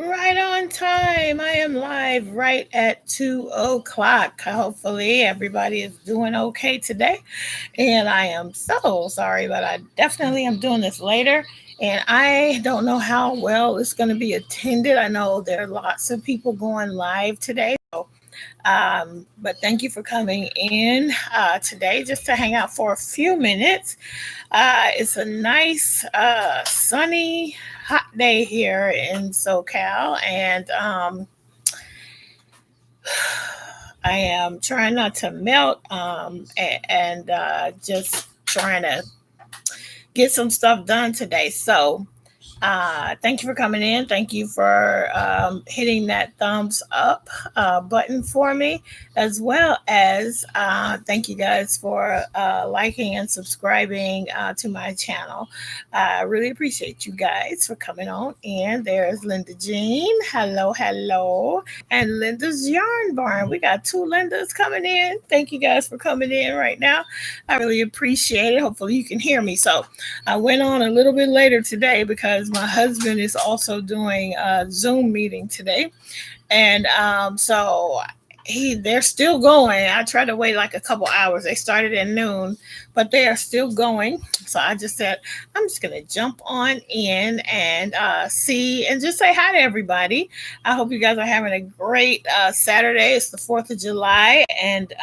Right on time. I am live right at 2 o'clock. Hopefully, everybody is doing okay today. And I am so sorry, but I definitely am doing this later. And I don't know how well it's going to be attended. I know there are lots of people going live today. But thank you for coming in today just to hang out for a few minutes. It's a nice, sunny, hot day here in SoCal, and I am trying not to melt and just trying to get some stuff done today. So, thank you for coming in. Thank you for hitting that thumbs up button for me, as well as thank you guys for liking and subscribing to my channel. I really appreciate you guys for coming on. And there's Linda Jean. Hello, hello. And Linda's Yarn Barn. We got two Lindas coming in. Thank you guys for coming in right now. I really appreciate it. Hopefully, you can hear me. So, I went on a little bit later today because my husband is also doing a Zoom meeting today, and so they're still going. I tried to wait like a couple hours. They started at noon, but they are still going. So I just said I'm just gonna jump on in and see and just say hi to everybody. I hope you guys are having a great Saturday. It's the 4th of July, and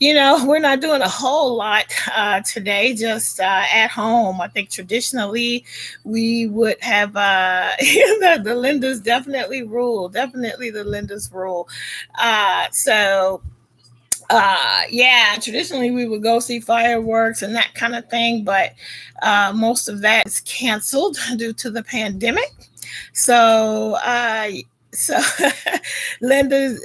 we're not doing a whole lot today, just at home. I think traditionally we would have the Lindas definitely rule. Definitely the Lindas rule. Yeah, traditionally we would go see fireworks and that kind of thing, but most of that is canceled due to the pandemic. So, so, Linda,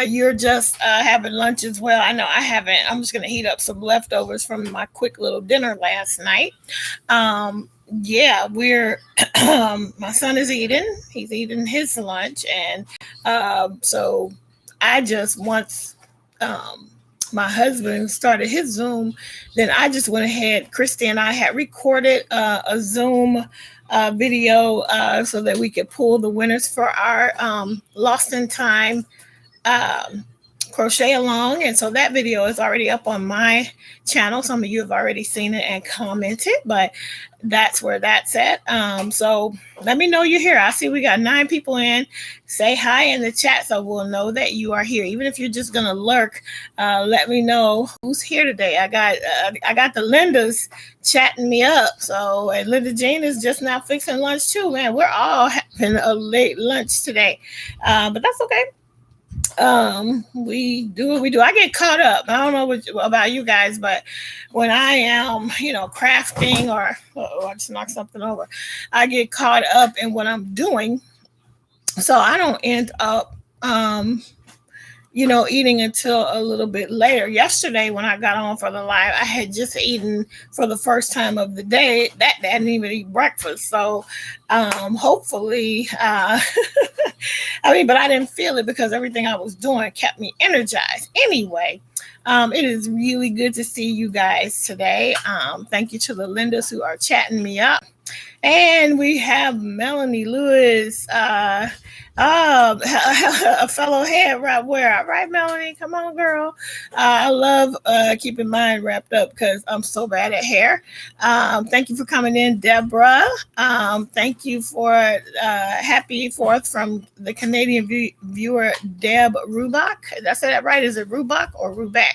you're just having lunch as well. I know I haven't. I'm just going to heat up some leftovers from my quick little dinner last night. Yeah, we're my son is eating. He's eating his lunch, and so I just once my husband started his Zoom, then I just went ahead. Christy and I had recorded a Zoom video so that we could pull the winners for our Lost in Time um, crochet along. And so that video is already up on my channel. Some of you have already seen it and commented, but that's where that's at. So let me know you're here. I see we got 9 people in. Say hi in the chat so we'll know that you are here. Even if you're just gonna lurk, let me know who's here today. I got the Lindas chatting me up. So and Linda Jean is just now fixing lunch too. Man, we're all having a late lunch today, but that's okay. We do what we do. I get caught up. I don't know about you guys, but when I am, crafting or I just knocked something over, I get caught up in what I'm doing, so I don't end up eating until a little bit later. Yesterday, when I got on for the live, I had just eaten for the first time of the day. That I didn't even eat breakfast. So, hopefully, but I didn't feel it because everything I was doing kept me energized. Anyway, it is really good to see you guys today. Thank you to the Lindas who are chatting me up. And we have Melanie Lewis, a fellow head right where, right, Melanie? Come on, girl. I love keeping mine wrapped up because I'm so bad at hair. Thank you for coming in, Deborah. Thank you for happy 4th from the Canadian viewer, Deb Rubach. Did I say that right? Is it Rubach or Ruback?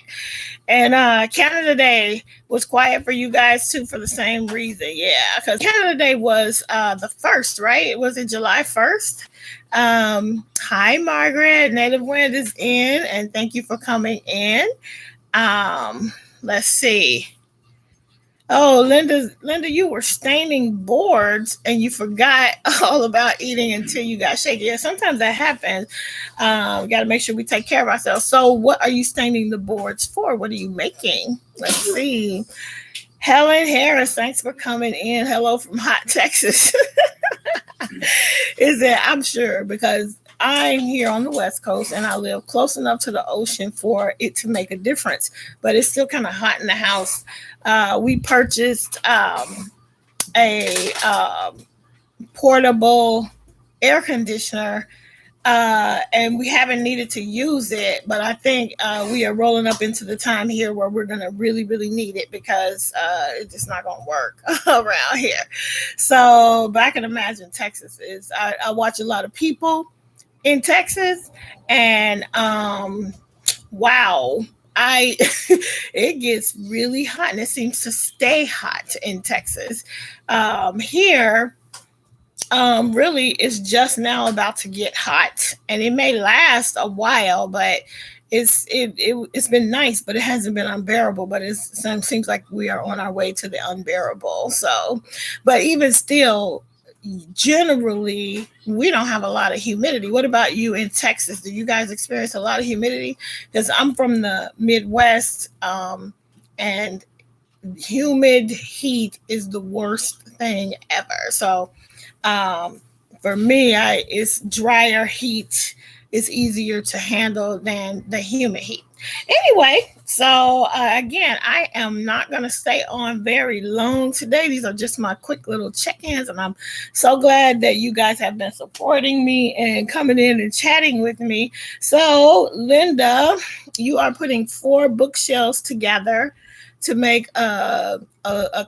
And Canada Day was quiet for you guys too for the same reason. Yeah, because Canada Day was the 1st, right? Was it July 1st? Hi, Margaret. Native Wind is in, and thank you for coming in. Let's see. Oh, Linda, you were staining boards and you forgot all about eating until you got shaky. Yeah, sometimes that happens. We got to make sure we take care of ourselves. So, what are you staining the boards for? What are you making? Let's see. Helen Harris, thanks for coming in. Hello from hot Texas. Is it? I'm sure because I'm here on the West Coast and I live close enough to the ocean for it to make a difference, but it's still kind of hot in the house. We purchased a portable air conditioner, and we haven't needed to use it, but I think we are rolling up into the time here where we're going to really, really need it because it's just not going to work around here. So, but I can imagine Texas is. I watch a lot of people in Texas, and wow, I it gets really hot, and it seems to stay hot in Texas. Here, really, it's just now about to get hot, and it may last a while, but it's been nice, but it hasn't been unbearable. But it seems like we are on our way to the unbearable. So, but even still, generally we don't have a lot of humidity. What about you in Texas? Do you guys experience a lot of humidity? Because I'm from the Midwest, and humid heat is the worst thing ever. So for me, it's drier heat is easier to handle than the humid heat. Anyway, so again, I am not going to stay on very long today. These are just my quick little check-ins, and I'm so glad that you guys have been supporting me and coming in and chatting with me. So, Linda, you are putting 4 bookshelves together to make a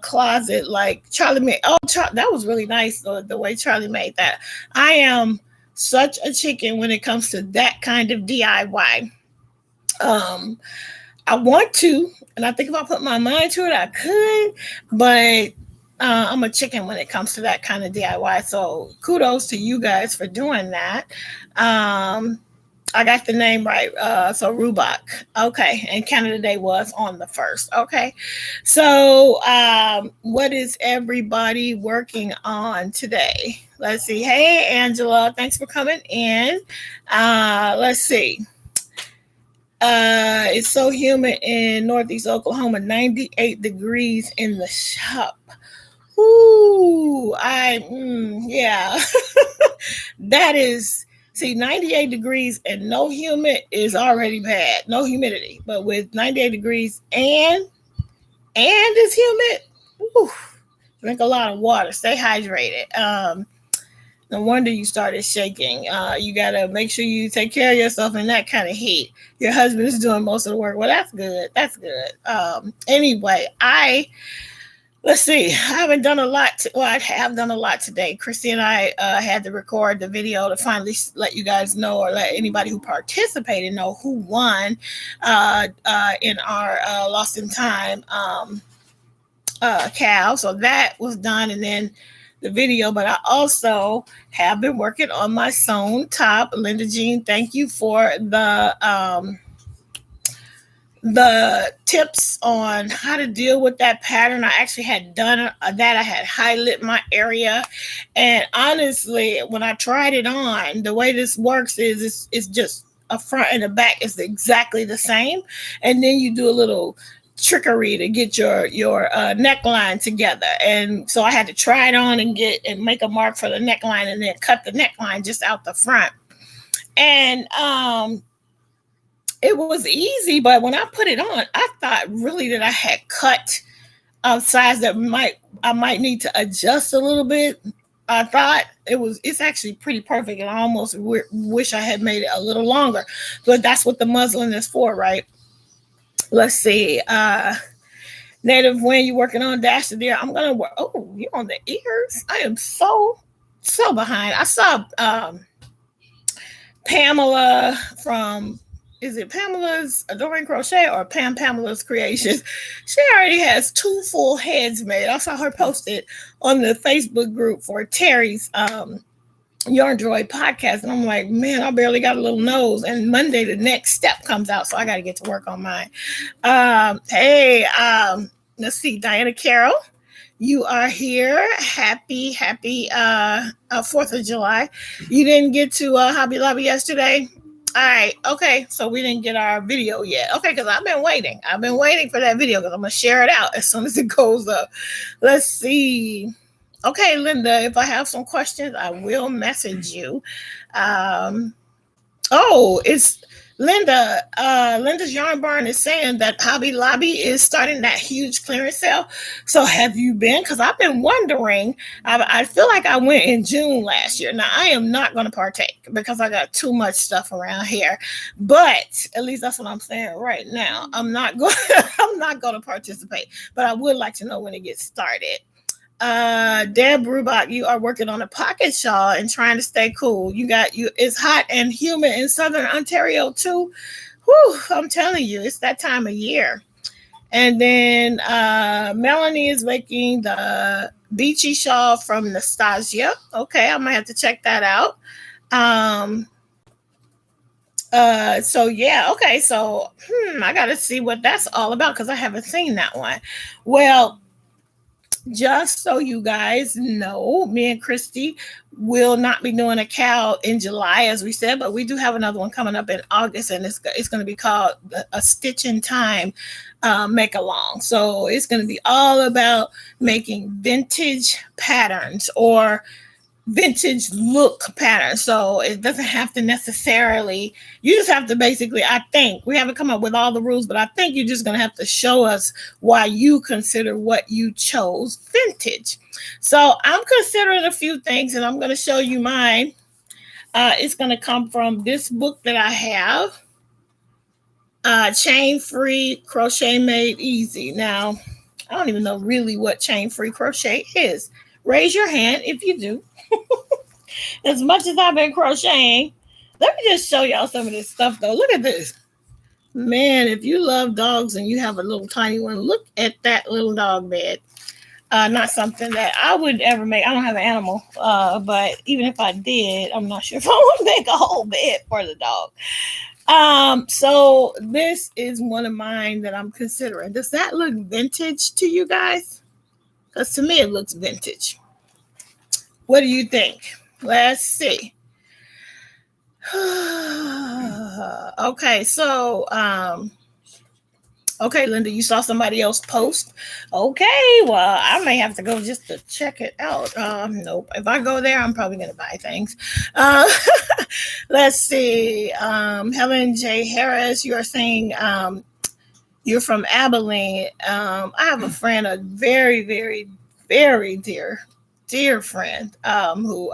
closet like Charlie made. Oh, that was really nice, the way Charlie made that. I am such a chicken when it comes to that kind of DIY. I want to, and I think if I put my mind to it, I could, but I'm a chicken when it comes to that kind of DIY. So kudos to you guys for doing that. I got the name right. So Rubach. Okay. And Canada Day was on the 1st. Okay. So what is everybody working on today? Let's see. Hey, Angela. Thanks for coming in. Let's see. It's so humid in Northeast Oklahoma, 98 degrees in the shop. Ooh, yeah. That is, see, 98 degrees and no humid is already bad. No humidity. But with 98 degrees and it's humid, whew, drink a lot of water. Stay hydrated. No wonder you started shaking. You got to make sure you take care of yourself in that kind of heat. Your husband is doing most of the work. Well, that's good. That's good. Anyway, let's see. I haven't done a lot. I have done a lot today. Christy and I had to record the video to finally let you guys know, or let anybody who participated know who won in our Lost in Time cow. So that was done, and then the video. But I also have been working on my sewn top. Linda Jean, thank you for the tips on how to deal with that pattern. I actually had done that. I had highlighted my area, and honestly, when I tried it on, the way this works is it's just a front and a back is exactly the same, and then you do a little trickery to get your neckline together. And so I had to try it on and make a mark for the neckline, and then cut the neckline just out the front. And it was easy, but when I put it on, I thought really that I had cut a size that I might need to adjust a little bit. I thought it's actually pretty perfect, and I almost wish I had made it a little longer, but that's what the muslin is for, right? Let's see. Native, when you're working on Dash the Deer, I'm gonna work. Oh, you're on the ears. I am so behind. I saw Pamela from, is it Pamela's Adoring Crochet or Pamela's Creations? She already has 2 full heads made. I saw her post it on the Facebook group for Terry's Yarn Droid podcast, and I'm like, man, I barely got a little nose. And Monday the next step comes out, so I got to get to work on mine. Hey, let's see, Diana Carroll, you are here. Happy 4th of July. You didn't get to Hobby Lobby yesterday? All right, okay, so we didn't get our video yet. Okay, because I've been waiting for that video, because I'm gonna share it out as soon as it goes up. Let's see. Okay, Linda, if I have some questions, I will message you. It's Linda's Yarn Barn is saying that Hobby Lobby is starting that huge clearance sale. So have you been? Because I've been wondering. I feel like I went in June last year. Now I am not going to partake because I got too much stuff around here. But at least that's what I'm saying right now. I'm not going. I'm not going to participate. But I would like to know when it gets started. Deb Rubach, you are working on a pocket shawl and trying to stay cool. It's hot and humid in southern Ontario too. Whew, I'm telling you, it's that time of year. And then Melanie is making the beachy shawl from Nastasia. Okay, I might have to check that out. So yeah, okay, so I gotta see what that's all about because I haven't seen that one. Well, just so you guys know, me and Christy will not be doing a cow in July, as we said, but we do have another one coming up in August, and it's going to be called a Stitch in Time make along. So it's going to be all about making vintage patterns or vintage look pattern. So it doesn't have to necessarily, you just have to basically, I think, we haven't come up with all the rules, but I think you're just going to have to show us why you consider what you chose vintage. So I'm considering a few things and I'm going to show you mine. It's going to come from this book that I have, Chain Free Crochet Made Easy. Now, I don't even know really what chain free crochet is. Raise your hand if you do. As much as I've been crocheting, let me just show y'all some of this stuff though. Look at this. Man, if you love dogs and you have a little tiny one, look at that little dog bed. Not something that I would ever make. I don't have an animal, but even if I did, I'm not sure if I would make a whole bed for the dog. So this is one of mine that I'm considering. Does that look vintage to you guys? Because to me, it looks vintage. What do you think? Let's see. Okay, so, okay, Linda, you saw somebody else post. Okay, well, I may have to go just to check it out. Nope. If I go there, I'm probably going to buy things. Let's see. Helen J. Harris, you are saying you're from Abilene. I have a friend, a very, very, very dear friend who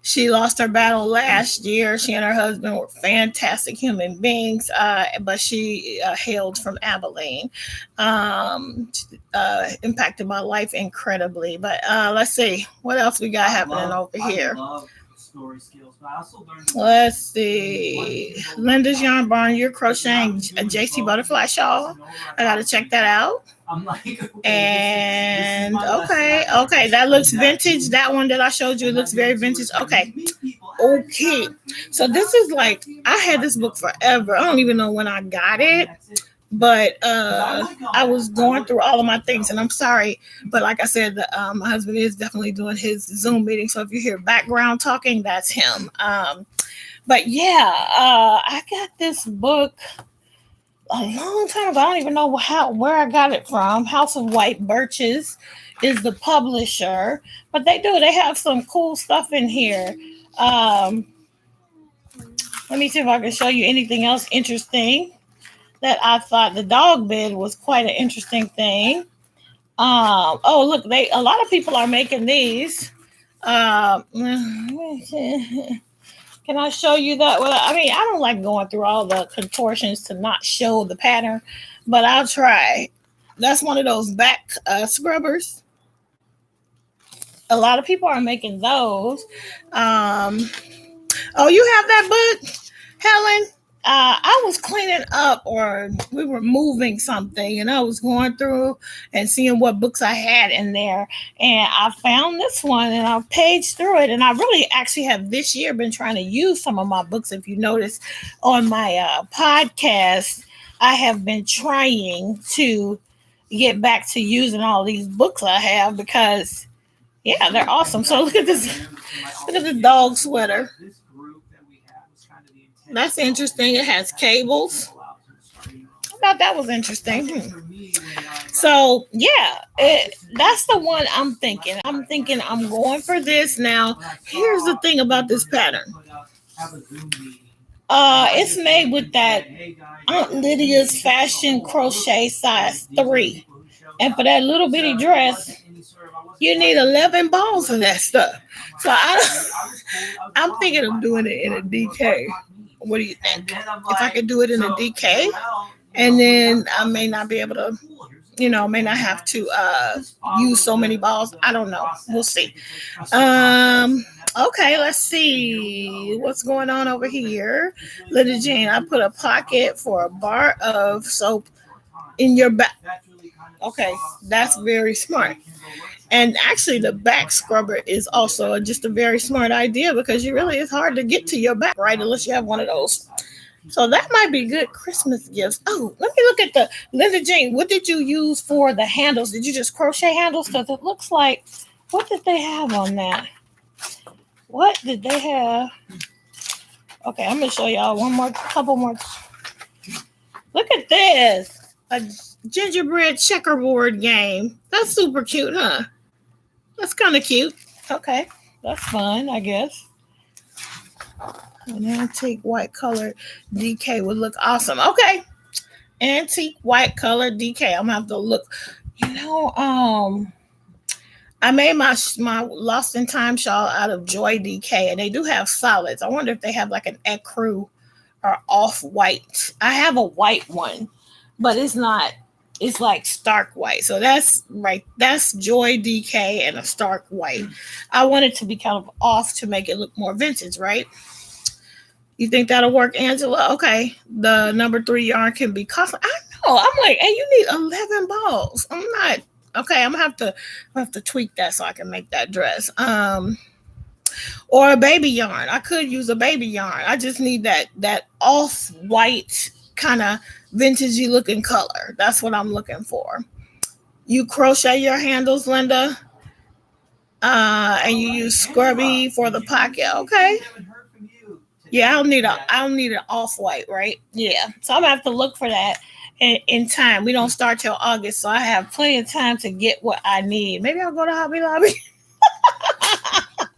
she lost her battle last year. She and her husband were fantastic human beings, but she hailed from Abilene. Impacted my life incredibly. But let's see what else we got happening over here. Story skills, but I also learned. Let's see. Linda's Yarn Barn, you're crocheting a JC butterfly shawl. I gotta check that out. I'm like, okay, and okay, that looks vintage. That one that I showed you, it looks very vintage. Okay. So this is like, I had this book forever. I don't even know when I got it. But I was going through all of my things, and I'm sorry, but like I said, my husband is definitely doing his Zoom meeting. So if you hear background talking, that's him. But yeah, I got this book a long time ago. I don't even know where I got it from. House of White Birches is the publisher, but they have some cool stuff in here. Let me see if I can show you anything else interesting. That I thought the dog bed was quite an interesting thing. Oh, look, a lot of people are making these. Can I show you that? Well, I mean, I don't like going through all the contortions to not show the pattern, but I'll try. That's one of those back scrubbers. A lot of people are making those. Oh, you have that book, Helen? I was cleaning up, or we were moving something, and I was going through and seeing what books I had in there, and I found this one, and I paged through it, and I really actually have this year been trying to use some of my books. If you notice on my podcast, I have been trying to get back to using all these books I have because, yeah, they're awesome. So look at this dog sweater. That's interesting. It has cables. I thought that was interesting. So, yeah, that's the one I'm thinking. I'm going for this. Now, here's the thing about this pattern. It's made with that Aunt Lydia's fashion crochet size 3. And for that little bitty dress, you need 11 balls of that stuff. So I'm thinking of doing it in a DK. What do you think? If I could do it in a DK, and then I may not be able to, may not have to use so many balls. I don't know. We'll see. Okay, let's see what's going on over here. Little Jean, I put a pocket for a bar of soap in your back. Okay, that's very smart. And actually, the back scrubber is also just a very smart idea because you really, it's hard to get to your back, right? Unless you have one of those. So that might be good Christmas gifts. Oh, let me look at the Linda Jean. What did you use for the handles? Did you just crochet handles? Because it looks like, what did they have on that? What did they have? Okay, I'm going to show y'all couple more. Look at this. A gingerbread checkerboard game. That's super cute, huh? That's kind of cute. Okay, that's fun, I guess. An antique white color DK would look awesome. Okay, antique white color DK. I'm gonna have to look. I made my Lost in Time shawl out of Joy DK, and they do have solids. I wonder if they have like an ecru or off white. I have a white one, but it's not. It's like stark white. So that's right. That's Joy DK and a stark white. I want it to be kind of off to make it look more vintage, right? You think that'll work, Angela? Okay. The number 3 yarn can be costly. I know. I'm like, hey, you need 11 balls. I'm not. Okay, I'm gonna have to tweak that so I can make that dress. Or a baby yarn. I could use a baby yarn. I just need that off white kind of vintagey looking color. That's what I'm looking for. You crochet your handles, Linda, and you use scrubby for the pocket. Okay. Yeah, I'll need an off white, right? Yeah. So I'm gonna have to look for that in time. We don't start till August, so I have plenty of time to get what I need. Maybe I'll go to Hobby Lobby.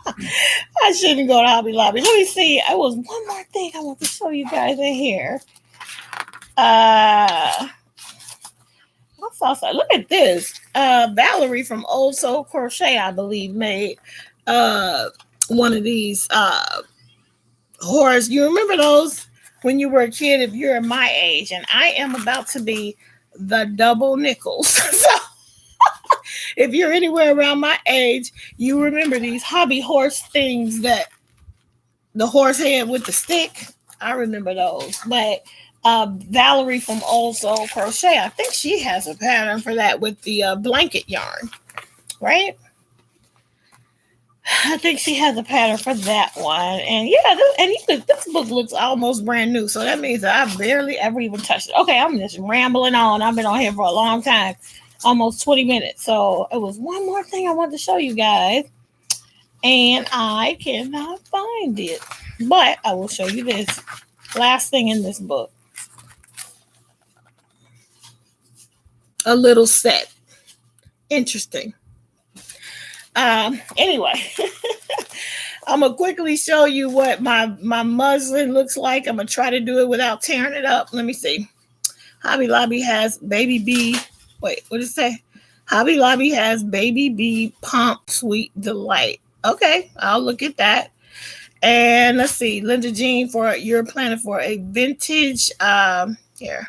I shouldn't go to Hobby Lobby. Let me see. I was one more thing I want to show you guys in here. Look at this. Valerie from Old Soul Crochet, I believe, made one of these horrors. You remember those when you were a kid? If you're my age, and I am about to be the double nickels. So if you're anywhere around my age, you remember these hobby horse things, that the horse head with the stick. I remember those. But Valerie from Old Soul Crochet, I think she has a pattern for that with the blanket yarn, right? I think she has a pattern for that one. And yeah, this book looks almost brand new. So that means that I barely ever even touched it. Okay, I'm just rambling on. I've been on here for a long time, almost 20 minutes. So it was one more thing I wanted to show you guys, and I cannot find it. But I will show you this last thing in this book. A little set. Interesting. Anyway, I'm gonna quickly show you what my muslin looks like. I'm gonna try to do it without tearing it up. Let me see. Hobby Lobby has Baby Bee. Wait, what does it say? Hobby Lobby has Baby Bee Pump Sweet Delight. Okay, I'll look at that. And let's see, Linda Jean, you're planning for a vintage here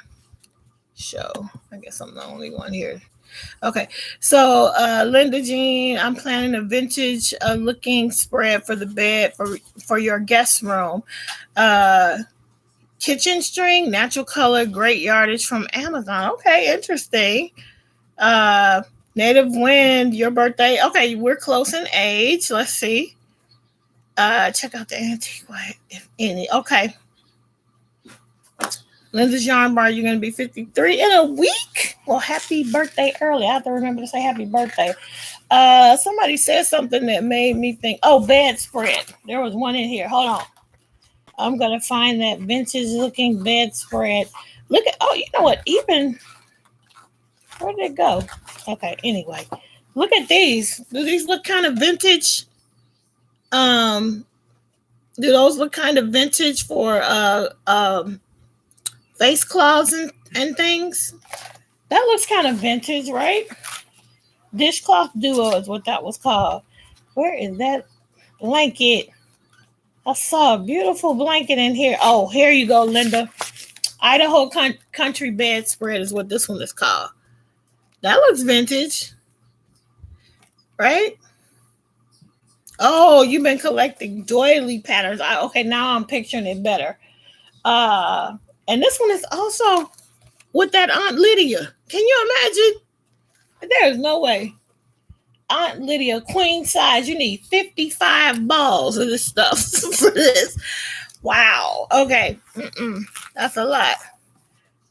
show. I guess I'm the only one here. Okay, so Linda Jean, I'm planning a vintage looking spread for the bed for your guest room. Kitchen string, natural color, great yardage from Amazon. Okay, interesting. Native Wind, your birthday. Okay, we're close in age. Let's see. Check out the antique white, if any. Okay. Linda's Yarn Bar, you're going to be 53 in a week? Well, happy birthday early. I have to remember to say happy birthday. Somebody said something that made me think, bedspread. There was one in here. Hold on. I'm going to find that vintage looking bedspread. Look at, you know what? Where did it go? Okay, anyway. Look at these. Do these look kind of vintage? Do those look kind of vintage for face cloths and things? That looks kind of vintage, right? Dishcloth duo is what that was called. Where is that blanket? I saw a beautiful blanket in here. Oh, here you go, Linda. Idaho Country Bedspread is what this one is called. That looks vintage, right? Oh, you've been collecting doily patterns. Okay, now I'm picturing it better. And this one is also with that Aunt Lydia. Can you imagine? There's no way. Aunt Lydia, queen size. You need 55 balls of this stuff for this. Wow. Okay. That's a lot.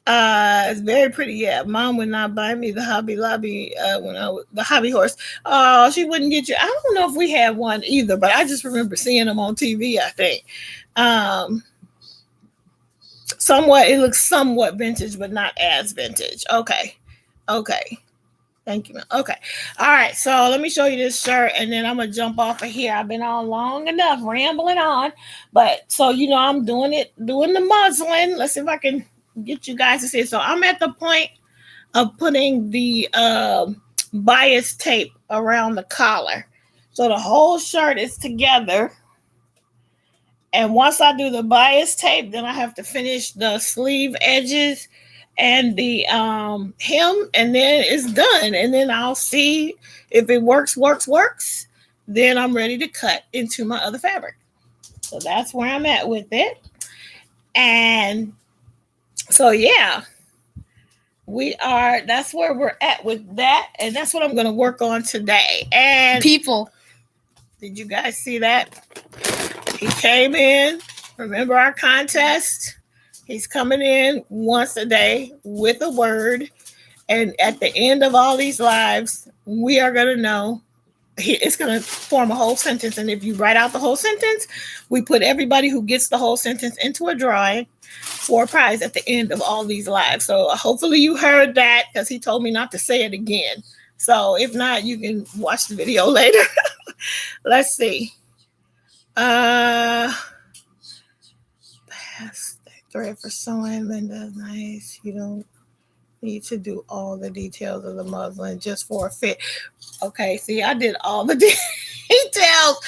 It's very pretty. Yeah, Mom would not buy me the Hobby Lobby when I was the hobby horse. Oh, she wouldn't get you. I don't know if we had one either, but I just remember seeing them on TV. I think. Somewhat, it looks somewhat vintage, but not as vintage. Okay. Thank you, man. Okay. All right. So let me show you this shirt and then I'm going to jump off of here. I've been on long enough rambling on. But so, I'm doing the muslin. Let's see if I can get you guys to see it. So I'm at the point of putting the bias tape around the collar. So the whole shirt is together. And once I do the bias tape, then I have to finish the sleeve edges and the hem, and then it's done. And then I'll see if it works. Then I'm ready to cut into my other fabric. So that's where I'm at with it. And so, yeah, that's where we're at with that. And that's what I'm going to work on today. And people, did you guys see that? He came in. Remember our contest? He's coming in once a day with a word. And at the end of all these lives, we are going to know. It's going to form a whole sentence. And if you write out the whole sentence, we put everybody who gets the whole sentence into a drawing for a prize at the end of all these lives. So hopefully you heard that, because he told me not to say it again. So if not, you can watch the video later. Let's see. Pass that thread for sewing. Linda's nice. You don't need to do all the details of the muslin just for a fit. Okay, see, I did all the details.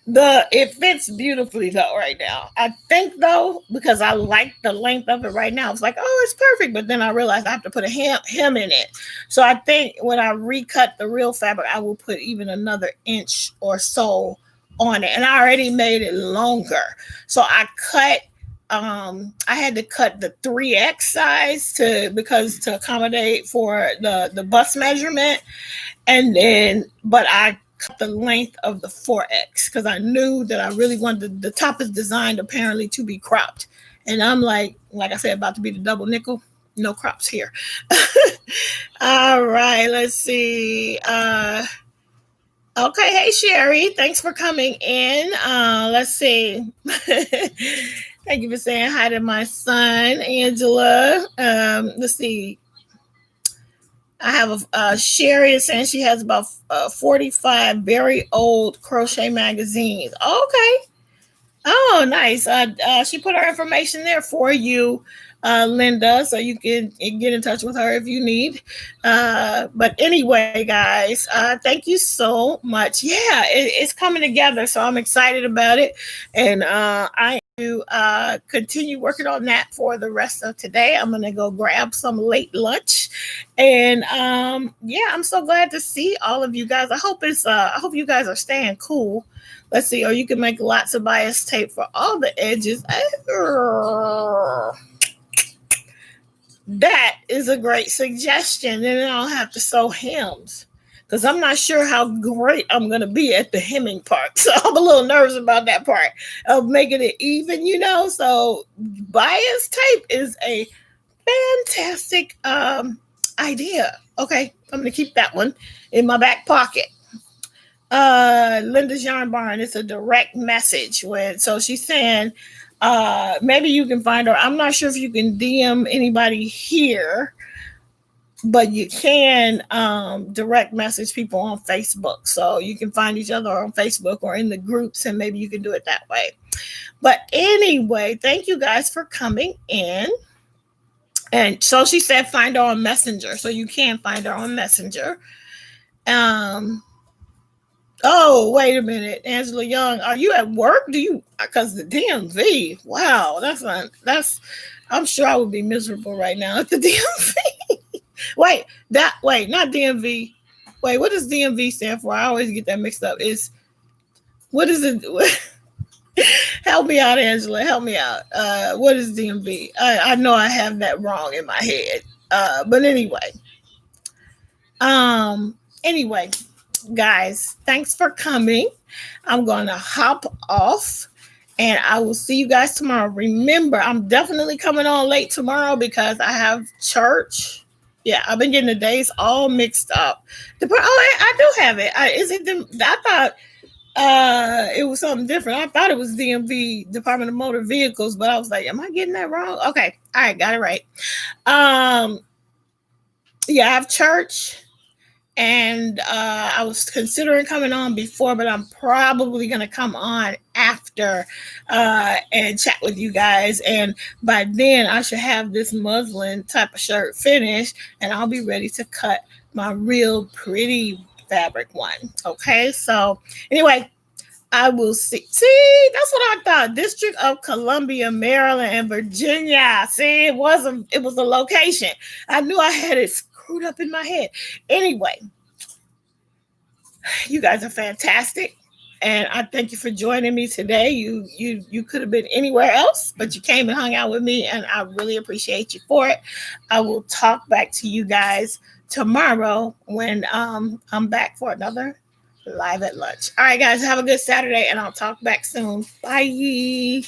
It fits beautifully though right now. I think though, because I like the length of it right now, it's like, oh, it's perfect. But then I realized I have to put a hem in it. So I think when I recut the real fabric, I will put even another inch or so on it. And I already made it longer. So I had to cut the 3X size to accommodate for the bust measurement. And then, but I cut the length of the 4X because I knew that I really wanted the top is designed apparently to be cropped. And I'm like I said, about to be the double nickel. No crops here. All right, let's see. Okay, hey Sherry, thanks for coming in. Let's see. Thank you for saying hi to my son, Angela. Let's see. I have a Sherry is saying she has about 45 very old crochet magazines. Okay. Oh, nice. She put her information there for you, Linda, so you can get in touch with her if you need. But anyway, guys, thank you so much. Yeah, it's coming together, so I'm excited about it. And I do continue working on that for the rest of today. I'm going to go grab some late lunch. And yeah, I'm so glad to see all of you guys. I hope you guys are staying cool. Let's see, or you can make lots of bias tape for all the edges. That is a great suggestion. Then I don't have to sew hems, because I'm not sure how great I'm going to be at the hemming part. So I'm a little nervous about that part of making it even, So bias tape is a fantastic idea. Okay, I'm going to keep that one in my back pocket. Linda's Yarn Barn, it's a direct message so she's saying maybe you can find her. I'm not sure if you can DM anybody here, but you can direct message people on Facebook. So you can find each other on Facebook or in the groups, and maybe you can do it that way. But anyway, thank you guys for coming in. And so she said find her on Messenger. So you can find her on Messenger. Um, oh, wait a minute. Angela Young, are you at work? Do you, because the DMV, wow, I'm sure I would be miserable right now at the DMV. wait, not DMV. Wait, what does DMV stand for? I always get that mixed up. What is it? Help me out, Angela. Help me out. What is DMV? I know I have that wrong in my head. But anyway. Um, anyway, guys, thanks for coming. I'm gonna hop off and I will see you guys tomorrow. Remember, I'm definitely coming on late tomorrow because I have church. Yeah, I've been getting the days all mixed up. I do have it. I thought it was something different. I thought it was DMV, Department of Motor Vehicles, but I was like, am I getting that wrong? Okay. All right, got it right. Yeah, I have church. And I was considering coming on before, but I'm probably going to come on after and chat with you guys. And by then, I should have this muslin type of shirt finished, and I'll be ready to cut my real pretty fabric one. Okay, so anyway, I will see. See, that's what I thought. District of Columbia, Maryland, and Virginia. See, it was a location. I knew I had it screwed up in my head. Anyway, you guys are fantastic, and I thank you for joining me today. You could have been anywhere else, but you came and hung out with me, and I really appreciate you for it. I will talk back to you guys tomorrow when I'm back for another live at lunch. All right, guys, have a good Saturday, and I'll talk back soon. Bye.